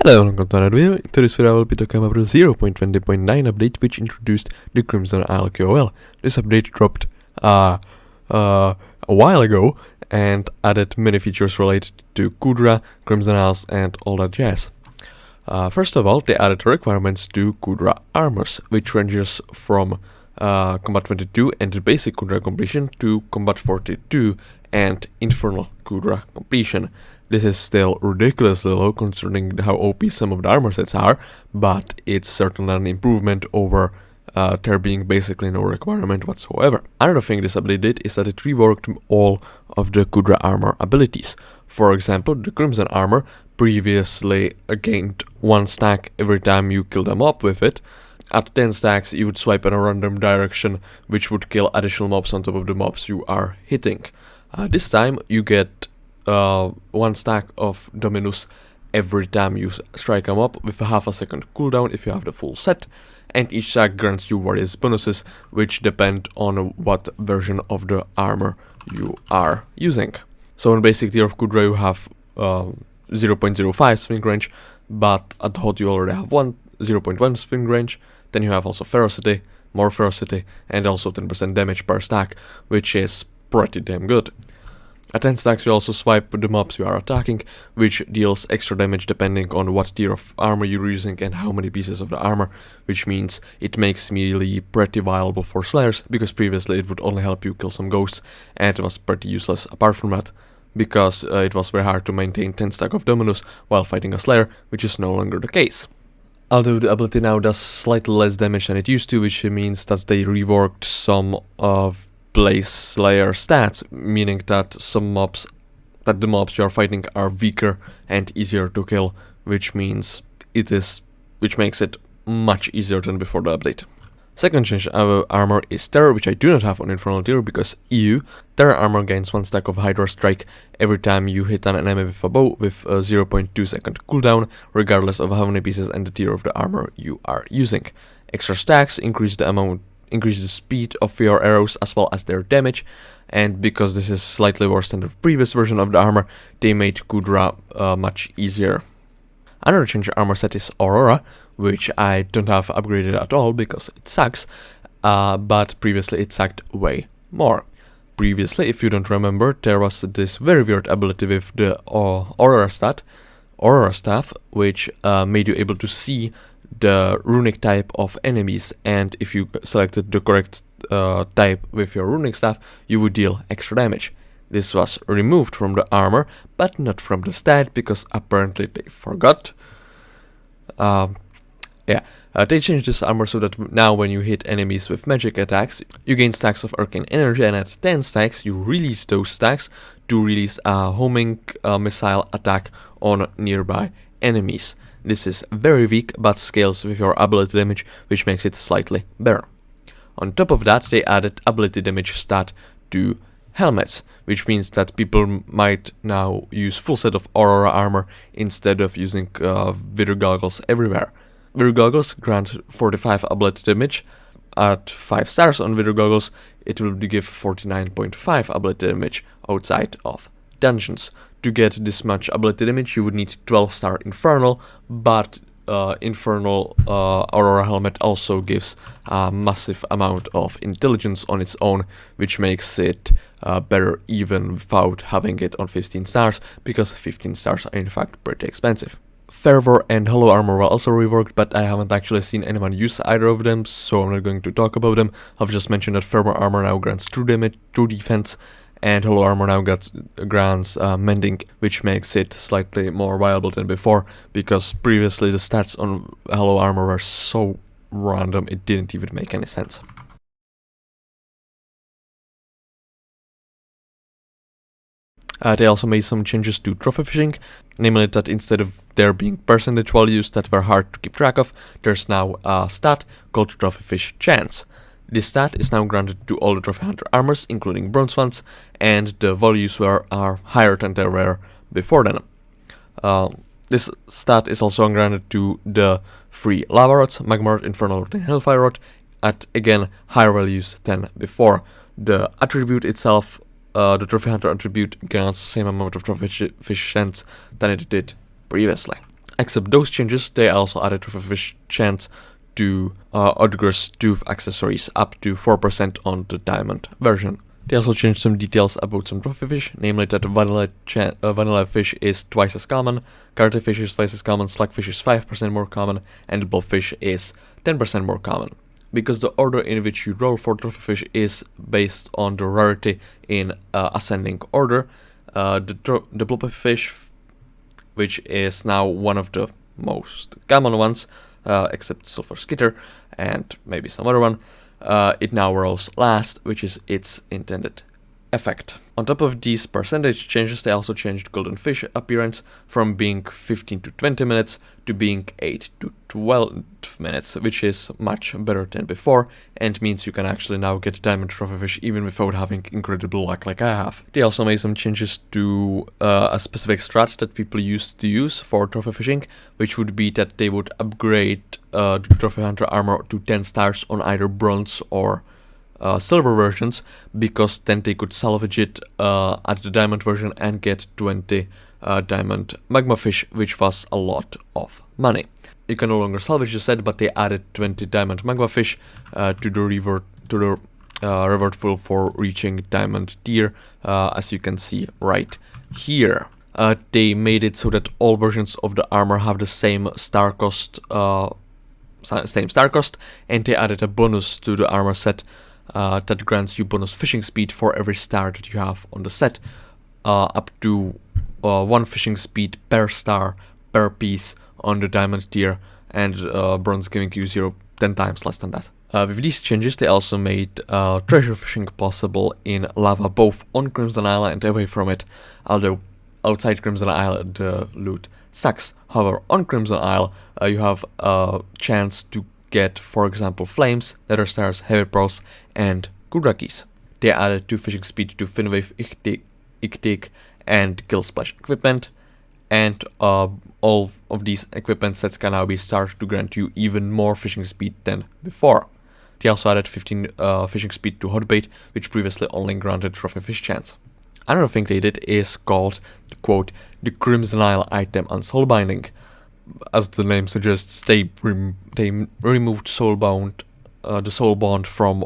Hello and welcome to another video. In today's video I will be talking about the 0.20.9 update which introduced the Crimson Isle QoL. This update dropped a while ago and added many features related to Kuudra, Crimson Isles and all that jazz. First of all, they added requirements to Kuudra armours, which ranges from Combat 22 and the basic Kuudra completion to Combat 42 and Infernal Kuudra completion. This is still ridiculously low considering how OP some of the armor sets are, but it's certainly an improvement over there being basically no requirement whatsoever. Another thing this update did is that it reworked all of the Kuudra armor abilities. For example, the Crimson armor previously gained 1 stack every time you kill them up with it. At 10 stacks you would swipe in a random direction which would kill additional mobs on top of the mobs you are hitting. This time you get 1 stack of Dominus every time you strike them up with a half a second cooldown if you have the full set, and each stack grants you various bonuses which depend on what version of the armor you are using. So in basic tier of Kuudra you have 0.05 swing range, but at hot you already have 0.1 swing range. Then you have also ferocity, more ferocity, and also 10% damage per stack, which is pretty damn good. At 10 stacks you also swipe the mobs you are attacking, which deals extra damage depending on what tier of armor you're using and how many pieces of the armor, which means it makes melee pretty viable for slayers, because previously it would only help you kill some ghosts, and it was pretty useless apart from that, because it was very hard to maintain 10 stack of Dominus while fighting a slayer, which is no longer the case. Although the ability now does slightly less damage than it used to, which means that they reworked some of Blaze Slayer stats, meaning that the mobs you are fighting are weaker and easier to kill, which makes it much easier than before the update. Second change of armor is Terror, which I do not have on Infernal tier because Terror armor gains 1 stack of Hydra Strike every time you hit an enemy with a bow with a 0.2 second cooldown, regardless of how many pieces and the tier of the armor you are using. Extra stacks increase the speed of your arrows as well as their damage, and because this is slightly worse than the previous version of the armor, they made Kuudra much easier. Another change armor set is Aurora, which I don't have upgraded at all because it sucks, but previously it sucked way more. Previously, if you don't remember, there was this very weird ability with the Aurora staff, which made you able to see the runic type of enemies, and if you selected the correct type with your runic staff, you would deal extra damage. This was removed from the armor, but not from the stat, because apparently they forgot. They changed this armor so that now when you hit enemies with magic attacks, you gain stacks of arcane energy, and at 10 stacks you release those stacks to release a homing missile attack on nearby enemies. This is very weak, but scales with your ability damage, which makes it slightly better. On top of that, they added ability damage stat to helmets, which means that people might now use full set of Aurora armor instead of using Wither goggles everywhere. Wither goggles grant 45 ability damage. At 5 stars on Wither goggles, it will give 49.5 ability damage outside of dungeons. To get this much ability damage you would need 12-star Infernal, but Infernal Aurora helmet also gives a massive amount of intelligence on its own, which makes it better even without having it on 15 stars, because 15 stars are in fact pretty expensive. Fervor and Hollow Armor were also reworked, but I haven't actually seen anyone use either of them, so I'm not going to talk about them. I've just mentioned that Fervor Armor now grants true damage, true defense, and Hollow Armor now grants Mending, which makes it slightly more viable than before, because previously the stats on Hollow Armor were so random it didn't even make any sense. They also made some changes to trophy fishing, namely that instead of there being percentage values that were hard to keep track of, there's now a stat called Trophy Fish Chance. This stat is now granted to all the Trophy Hunter armors, including bronze ones, and the values are higher than they were before then. This stat is also granted to the 3 Lava Rods, Magma Rod, Infernal Rod, and Hellfire Rod, at again higher values than before. The attribute itself, the Trophy Hunter attribute, grants the same amount of Trophy Fish Chance than it did previously. Except those changes, they also added Trophyfish chance to Odger's tooth accessories up to 4% on the diamond version. They also changed some details about some Trophyfish, namely that vanilla fish is twice as common, karate fish is twice as common, slugfish is 5% more common, and blobfish is 10% more common. Because the order in which you roll for Trophyfish is based on the rarity in ascending order, the blobfish, which is now one of the most common ones, except Silver Skitter and maybe some other one, it now rolls last, which is its intended effect. On top of these percentage changes, they also changed Golden Fish appearance from being 15 to 20 minutes to being 8 to 12 minutes, which is much better than before, and means you can actually now get Diamond Trophyfish even without having incredible luck like I have. They also made some changes to a specific strat that people used to use for trophy fishing, which would be that they would upgrade the Trophy Hunter armor to 10 stars on either bronze or silver versions, because then they could salvage it at the diamond version and get 20 diamond magma fish, which was a lot of money. You can no longer salvage the set, but they added 20 diamond magma fish to the reward pool for reaching diamond tier, as you can see right here. They made it so that all versions of the armor have the same star cost, and they added a bonus to the armor set that grants you bonus fishing speed for every star that you have on the set, up to 1 fishing speed per star per piece on the diamond tier, and bronze giving you 10 times less than that. With these changes, they also made treasure fishing possible in lava, both on Crimson Isle and away from it, although outside Crimson Isle the loot sucks. However, on Crimson Isle you have a chance to get, for example, flames, nether stars, heavy pearls, and Kuudra keys. They added 2 fishing speed to Finwave, Ictic, and Kill Splash equipment, and all of these equipment sets can now be started to grant you even more fishing speed than before. They also added 15 fishing speed to Hotbait, which previously only granted Trophy Fish chance. Another thing they did is called, quote, the Crimson Isle item Unsoulblinding. As the name suggests, they removed the soul bond from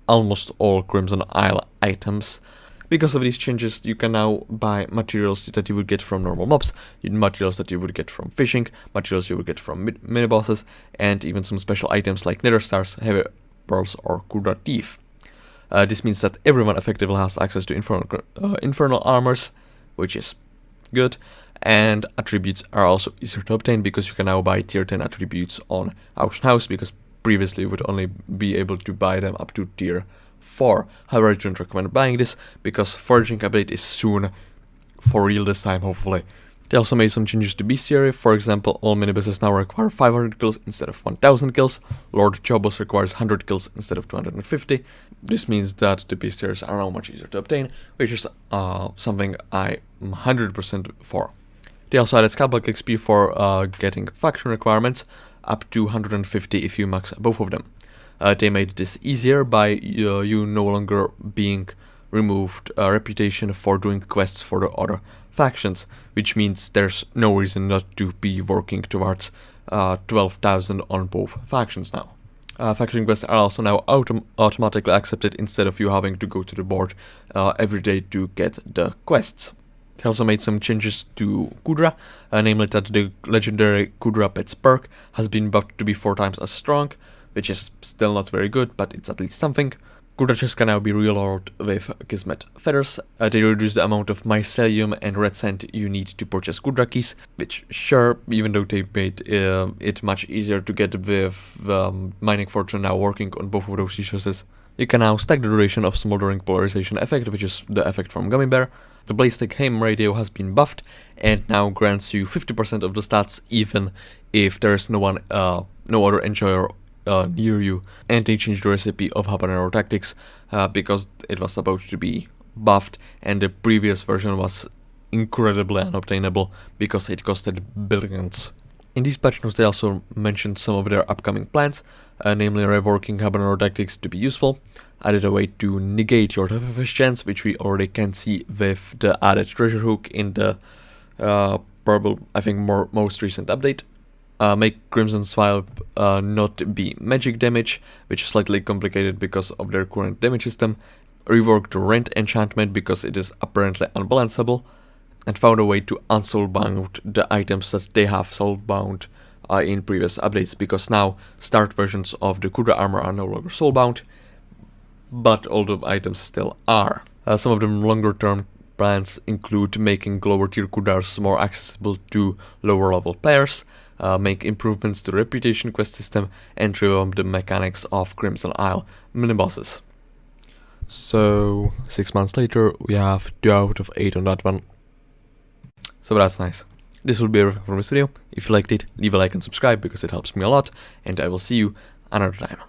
almost all Crimson Isle items. Because of these changes, you can now buy materials that you would get from normal mobs, materials that you would get from fishing, materials you would get from mini-bosses, and even some special items like nether stars, heavy pearls, or Kuudra teeth. This means that everyone effectively has access to infernal armors, which is good, and attributes are also easier to obtain because you can now buy tier 10 attributes on Auction House, because previously you would only be able to buy them up to tier 4. However, I don't recommend buying this because foraging update is soon, for real this time hopefully. They also made some changes to bestiary. For example, all mini-bosses now require 500 kills instead of 1000 kills. Lord Jobos requires 100 kills instead of 250. This means that the bestiaries are now much easier to obtain, which is something I'm 100% for. They also added SkyBlock XP for getting faction requirements, up to 150 if you max both of them. They made this easier by you no longer being removed reputation for doing quests for the other factions, which means there's no reason not to be working towards 12,000 on both factions now. Faction quests are also now automatically accepted instead of you having to go to the board every day to get the quests. They also made some changes to Kuudra, namely that the legendary Kuudra Pets perk has been buffed to be 4 times as strong, which is still not very good, but it's at least something. Kuudra chests can now be reloaded with Kismet feathers. They reduce the amount of mycelium and red sand you need to purchase Kuudra keys, which sure, even though they made it much easier to get with Mining Fortune now working on both of those resources. You can now stack the duration of Smoldering Polarization effect, which is the effect from Gummy Bear. The Ballistic Ham radio has been buffed and now grants you 50% of the stats even if there is no other enjoyer near you. And they changed the recipe of Habanero Tactics because it was supposed to be buffed and the previous version was incredibly unobtainable because it costed billions. In these patch notes they also mentioned some of their upcoming plans, namely reworking Habanero Tactics to be useful, added a way to negate your Trophyfish chance, which we already can see with the added treasure hook in the probably, I think, most recent update. Make Crimson Swipe not be magic damage, which is slightly complicated because of their current damage system. Rework the Rent enchantment because it is apparently unbalanceable. And found a way to unsoulbound the items that they have soulbound in previous updates, because now start versions of the Kuudra armor are no longer soulbound, but all the items still are. Some of the longer term plans include making lower tier Kuudras more accessible to lower level players, make improvements to the reputation quest system, and revamp the mechanics of Crimson Isle mini-bosses. So 6 months later, we have 2 out of 8 on that one. So that's nice. This will be everything from this video. If you liked it, leave a like and subscribe because it helps me a lot, and I will see you another time.